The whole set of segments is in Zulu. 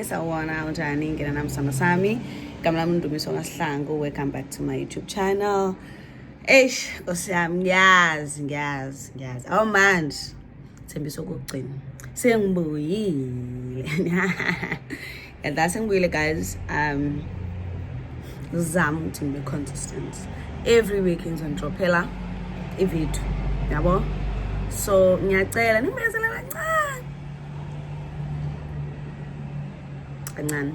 Sawubona unjani ngena nami sama sami igama lami Ndumiso Ngasihlangu. Welcome back to my YouTube channel. Nkosi yami ngiyazi manje Thembiso kokugcina sengibuyile yadla sengibuyile guys. Zama ukuthi ngibe consistent every week ngizondrophela ivideo yabo, so ngiyacela nibezela kancane.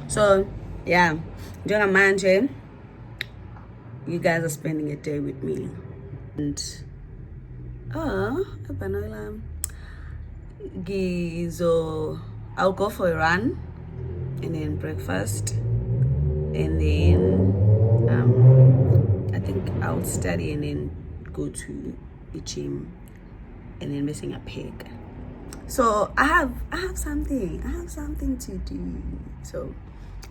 So yeah, njengamanje you guys are spending a day with me and I'll go for a run and then breakfast and then I think I'll study and then go to the gym and then missing a pig. So I have something to do. So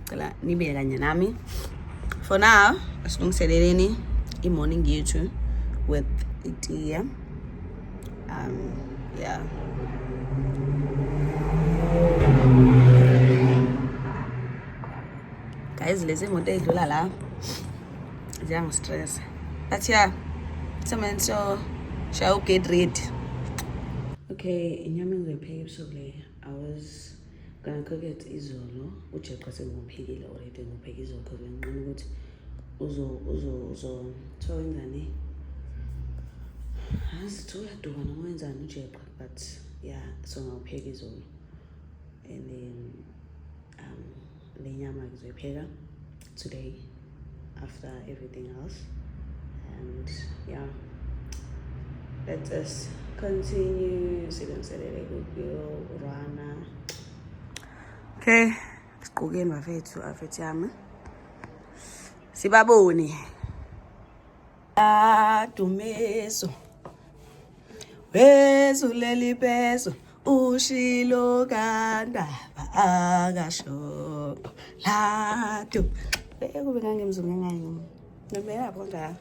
nibe kanye nami. For now, asilungiseleleni i-morning yethu with itiya. Yeah. Guys, lezi moto edlula la ziyangistress. But yeah, so shall we get ready? Okay, inyama engizoyipheka ebusuku le, I was gonna cook it izolo. Ujeqwa sengiphekile already, ngipheka izolo because ngiqina ukuthi uzo wenzani. Asithi uyaduka noma wenzani ujeqwa, but yeah, so ngawupheka izolo. And then le nyama ngizoyipheka today after everything else. And yeah, let us continue. Okay, sigqokeni bafethu afethi yami sibabone. Dumiso wezuleli beso ushilo kandaba akasho ladu kube ngangemzungu ngani ngibeka bonga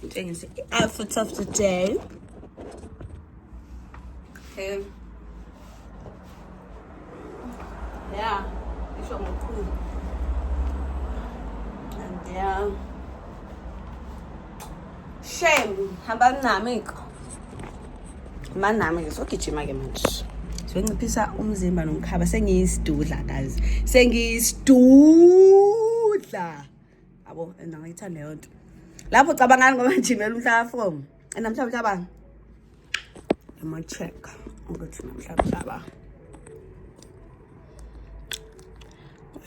things outfit of the day. Okay. Yeah, it's all cool. And yeah, shame. Hamba nami ko. Manami ke sogijima ke manje. So ngiphisa umzimba nomkhaba sengiyisidudla guys. Sengiyisidudla. Abo ngiyithanda leyo nto. Lapho cabangani ngoba ngijimela umhla 4. Namhlanje cabanga. Ngima check ukuthi namhlanje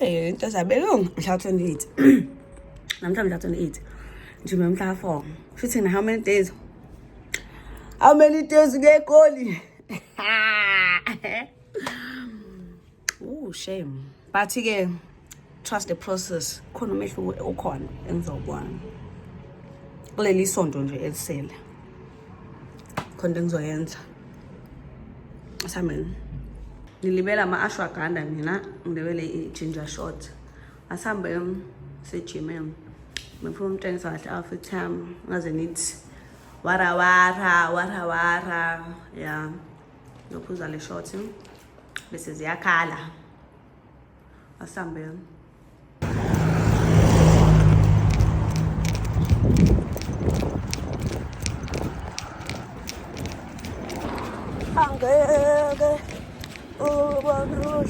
into zabelungu mhla 28. Namhlanje 28. Njima mhla 4. Futhi na how many days? How many days ngekoli? Oh, shame. But ke trust the process. Khona umehluko okhona engizobona. Kuleli sonto nje elisele. Khona engizoyenza. Asameni. Nilibela ama-ashwagandha mina ngidebele i-ginger shot. Asambe se-gym. Ngifuna umtshengisa kahle outfit yami ngaze nithi wara. Yeah. Ngophuza le short bese ziyakhala. Asambe. Okay. Oh, bro,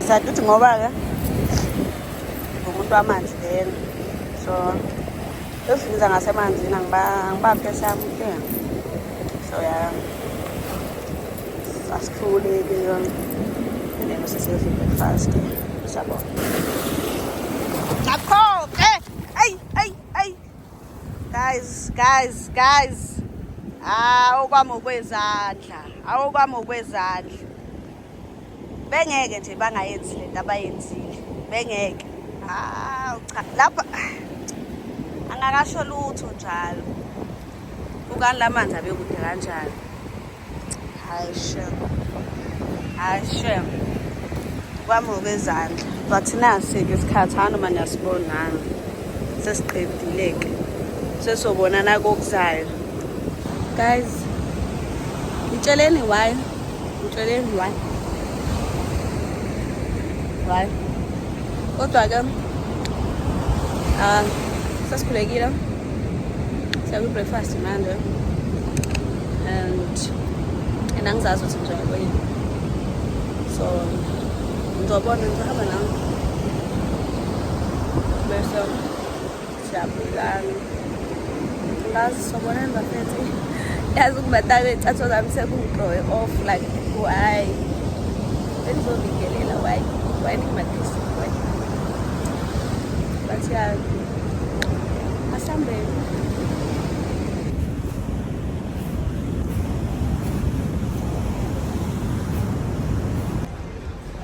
Saduthi ngoba ke umuntu wamanzi lena, so esiza ngasemanzini angibaphe sami ke, so yeah sasithule ke nene sesizwe breakfast sabo nakho hey guys awukwami okwezandla bengeke nje bangayenzi lento abayenzile. bengeke. Cha lapha angakasho lutho njalo. Ukani lamanzi abekude kanjani. Hayi shem kwami ngokwezandla but nasi-ke isikhathi noma niyasibonanga sesiqedile-ke sesobonana kokuzayo guys. Ngitsheleni why kodwa-ke sesikhulekile siya kwi-breakfast manje and angizazi ukuthi ngizoya kuyini, so ngizobona ngizohamba nami bese siyabulana. Ngazi sobona nibaphethe yazi ukubatala iy'cathulo zami sekungiqoke off like why bengizobingelela why ngimadisi why but yeah asambeni.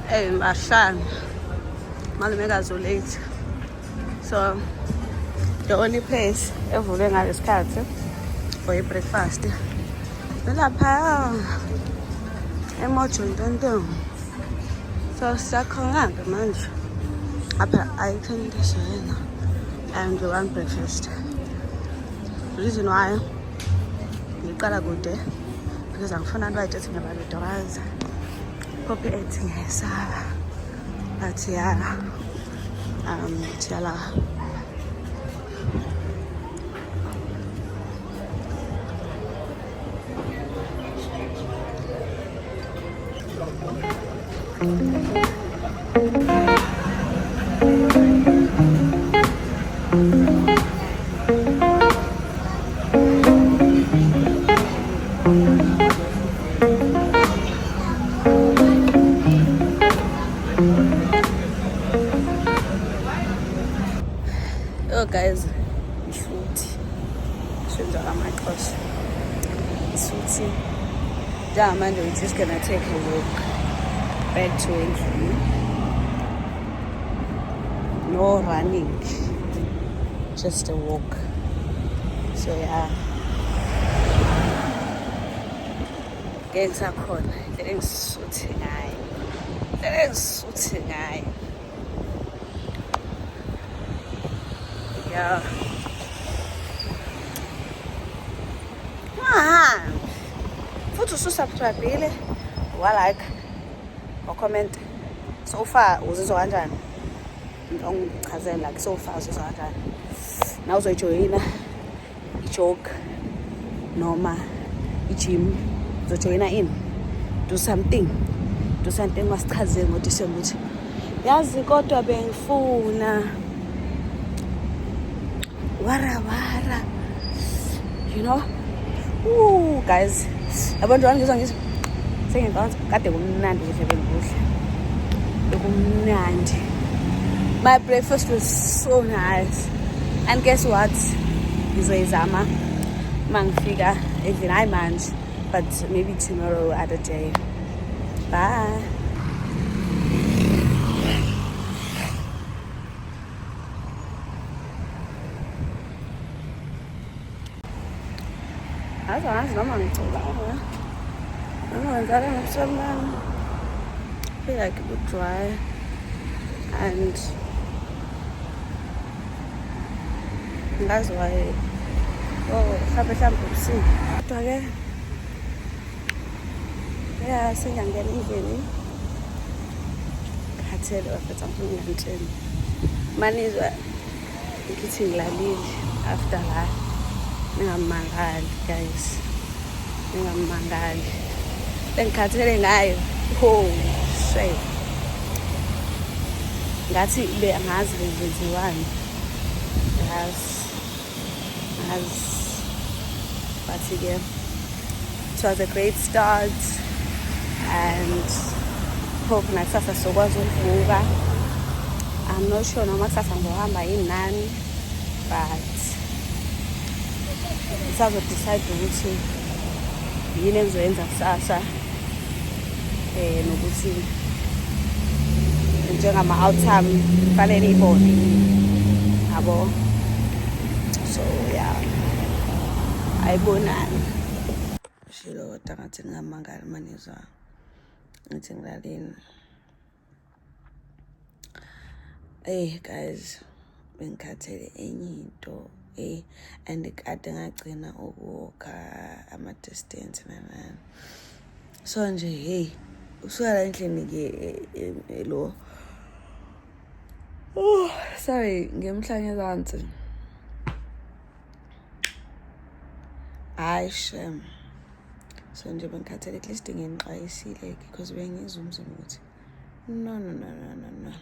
Hey Mashana, malume late. So the only place evule ngalesikhathi for breakfast lapha emojo Ntantong. So siyakhonga manje apha ayikhandishena and we want breakfast. The reason why ngiqala kude because angifuna abantu bayithi ngabalitokazi copy editing ngesaba but yeah tiyala oh guys, shoot amaXhosa isuthi manje we're just gonna take a walk back to Endlini. No running, just a walk. So yeah, ngisakhona ngisuthi ngayo yeah. Futhi ususubscribe wa-like wa-comment so far uzizwa kanjani? Ngichazela like so far uzizwa kanjani? Na uzojoyina i-joke noma i-gym, uzojoyina in do something wasichazele ngoDisemba ukuthi yazi kodwa bengifuna wara you know. Guys, abantu ngizwa ngithi sengiqonda kade kumnandi nje bekumnandi. My breakfast was so nice and guess what, ngizoyizama mangifika endlini hayi manje but maybe tomorrow other day. Bye. Angazi noma ngicabanga noma ngenzala ngomsebenzini. I feel like it would dry and ngazi why mhlawumbe ubusuku kodwa-ke ya sengiyangena endlini khathele wafetha ngifuna ngantsheni manizwa ngithi ngilalile after la. Ningamangali guys, ningamangali lengikhathele ngayo shame ngathi angazi benzenziwani but again it was a great start and hope nakusasa sokwazi ukuvuka. I'm not sure noma kusasa ngizohamba yini nani but decide ukuthi yini engizoyenza kusasa nokuthi njengama-outcome fanele ibone yabo. So yeah, ayibonani shilo kodwa ngathi ngingamangala manizwa ngithi ngilaleni. Hey guys, bengikhathele enye into and kade ngagcina ukuwalka ama-distance nanani. So nje hey, usuka la endlini ke lo sorry ngemhlanje zansi. Hayi shem. So nje bengikhathele at least nginqayisile because bengizwa umzimba ukuthi no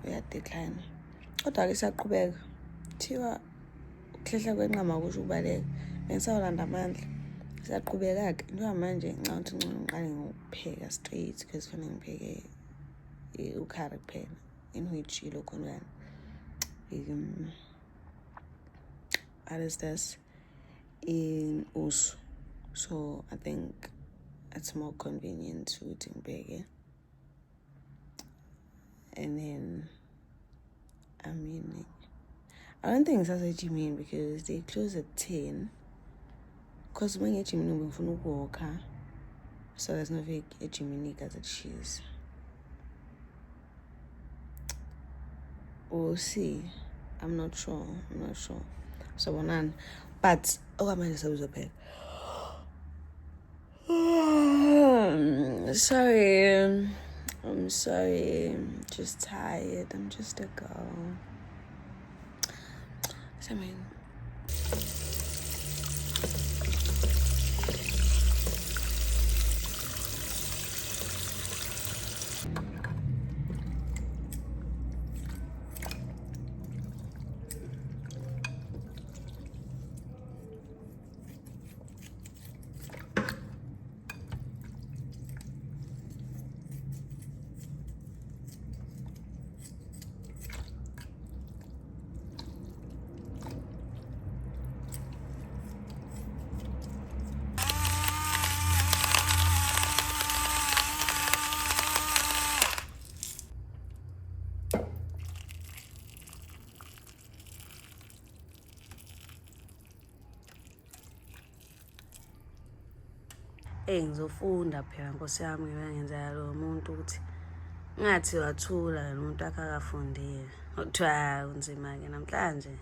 uyadecline. Kodwa ke siyaqhubeka. Thiwa ukuhlehla kwenqama kusho ukubaleka. Bengisawulanda amandla. Siyaqhubeka ke. Njengoba manje ngicabanga ukuthi ngcono ngiqale ngokupheka straight because kufanele ngipheke ukhari kuphela. In which ilokho ngani. What is this? In usu. So I think it's more convenient to ngibheke. And then I don't think it's as a gym because they close at 10. Because when you're gym, we don't walk, so there's no way a gym as it is. We'll see. I'm not sure. So one, but I'm sorry. I'm sorry. I'm just tired. I'm just a girl. So, ngizofunda phela Nkosi yami ngiyenza lo muntu ukuthi ngathi wathula lo muntu akakafundile. Kuthiwa unzima ke namhlanje.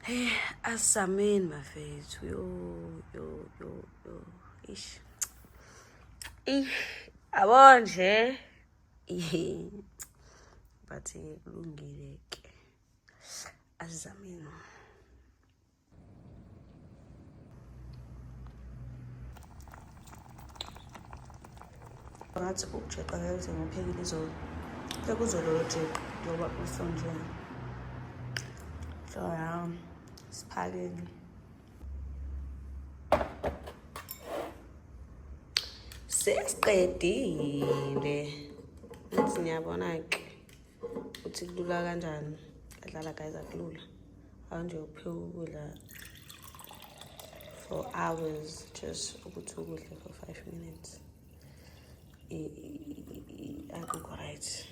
Hey, asameni mafethu yo. Ish. Abonje. But kulungile ke. Asameni. Ngathi ukujeqa yazi ngophekile izolo. Sekuzololo jeqa ngoba usonje. So yeah, siphakeni. Sesiqedile. Ngathi niyabona ke ukuthi kulula kanjani. Adlala guys akulula. Awunje upheka ukudla for hours just ukuthi ukudla for 5 minutes. Akukho right.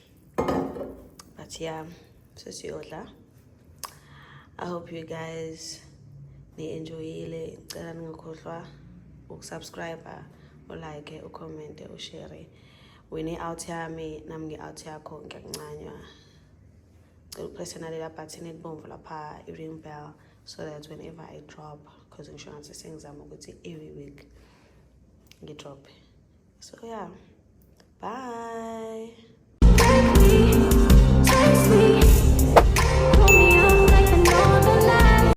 But yeah, sesiyodla. I hope you guys enjoyile. Ngicela ningakhohlwa ukusubscribe, ulike, ucomment, ushare. Wena out yami nami ngi-out yakho ngiyakuncanywa. Cela upress nalela button elibomvu lapha i-ring bell so that whenever I drop, because ngisho ngathi sengizama ukuthi every week ngidrop. So yeah. Bye.